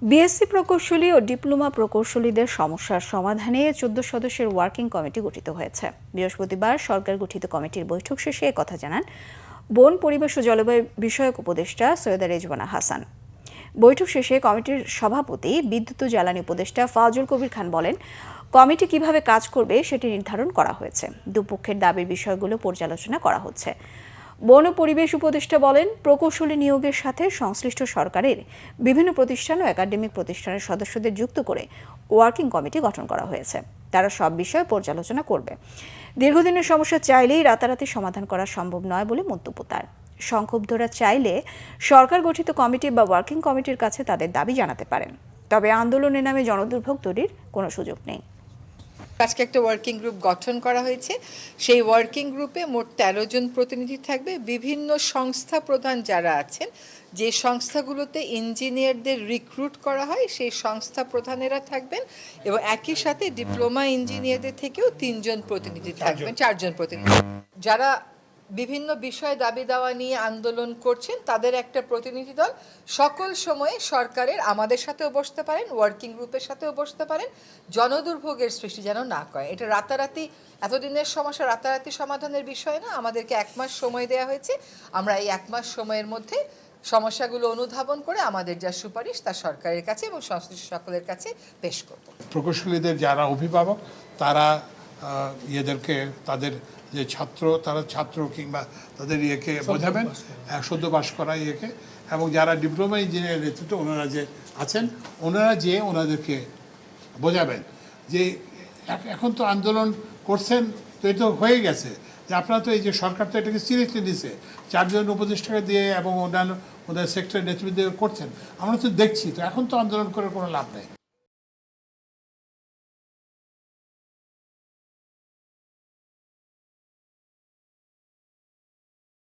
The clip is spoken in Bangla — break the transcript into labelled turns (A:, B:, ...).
A: বিএসসি প্রকৌশলী ও ডিপ্লোমা প্রকৌশলীদের সমস্যার সমাধানে 14 সদস্যের ওয়ার্কিং কমিটি গঠিত হয়েছে। বৃহস্পতিবার সরকার গঠিত কমিটির বৈঠক শেষে একথা জানান বন, পরিবেশ ও জলবায়ু বিষয়ক উপদেষ্টা সৈয়দা রেজওয়ানা হাসান। বৈঠক শেষে কমিটির সভাপতি বিদ্যুৎ ও জ্বালানি উপদেষ্টা ফাজল কবির খান বলেন, কমিটি কিভাবে কাজ করবে সেটি নির্ধারণ করা হয়েছে। দুপক্ষের দাবির বিষয়গুলো পর্যালোচনা করা হচ্ছে। বন ও পরিবেশ উপদেষ্টা বলেন, প্রকৌশলী নিয়োগের সাথে সংশ্লিষ্ট সরকারের বিভিন্ন প্রতিষ্ঠান ও একাডেমিক প্রতিষ্ঠানের সদস্যদের যুক্ত করে ওয়ার্কিং কমিটি গঠন করা হয়েছে। তারা সব বিষয়ে পর্যালোচনা করবে। দীর্ঘদিনের সমস্যা চাইলেই রাতারাতি সমাধান করা সম্ভব নয় বলে মন্তব্য তার। সংক্ষুব্ধরা চাইলে সরকার গঠিত কমিটি বা ওয়ার্কিং কমিটির কাছে তাদের দাবি জানাতে পারেন, তবে আন্দোলনের নামে জনদুর্ভোগ তৈরির কোনো সুযোগ নেই।
B: আজকে একটা ওয়ার্কিং গ্রুপ গঠন করা হয়েছে। সেই ওয়ার্কিং গ্রুপে মোট 13 জন প্রতিনিধি থাকবে। বিভিন্ন সংস্থা প্রধান যারা আছেন, যে সংস্থাগুলোতে ইঞ্জিনিয়ারদের রিক্রুট করা হয়, সেই সংস্থা প্রধানেরা থাকবেন এবং একই সাথে ডিপ্লোমা ইঞ্জিনিয়ারদের থেকেও 3 জন প্রতিনিধি থাকবেন, 4 জন প্রতিনিধি। যারা বিভিন্ন বিষয় দাবি দাওয়া নিয়ে আন্দোলন করছেন তাদের একটা প্রতিনিধি দল সকল সময়ে সরকারের আমাদের সাথেও বসতে পারেন, ওয়ার্কিং গ্রুপের সাথেও বসতে পারেন, জনদুর্ভোগের সৃষ্টি যেন না করে। এটা রাতারাতি এতদিনের সমস্যা রাতারাতি সমাধানের বিষয় না। আমাদেরকে 1 মাস সময় দেওয়া হয়েছে। আমরা এই 1 মাস সময়ের মধ্যে সমস্যাগুলো অনুধাবন করে আমাদের যা সুপারিশ তা সরকারের কাছে এবং সংশ্লিষ্ট সকলের কাছে পেশ করব।
C: প্রকৌশলীদের যারা অভিভাবক তারা ইয়েদেরকে তাদের যে ছাত্র তারা ছাত্র কিংবা তাদের ইয়েকে বোঝাবেন, সদ্য পাস করা ইয়েকে, এবং যারা ডিপ্লোমা ইঞ্জিনিয়ার নেতৃত্ব ওনারা যে আছেন ওনারা যে ওনাদেরকে বোঝাবেন যে এখন তো আন্দোলন করছেন, তো এটা হয়ে গেছে যে আপনারা তো এই যে সরকার তো এটাকে সিরিয়াসলি নিছে, 4 জন উপদেষ্টাকে দিয়ে এবং অন্যান্য ওদের সেক্টরের নেতৃত্ব দিয়ে করছেন, আমরা তো দেখছি, তো এখন তো আন্দোলন করে কোনো লাভ নেই।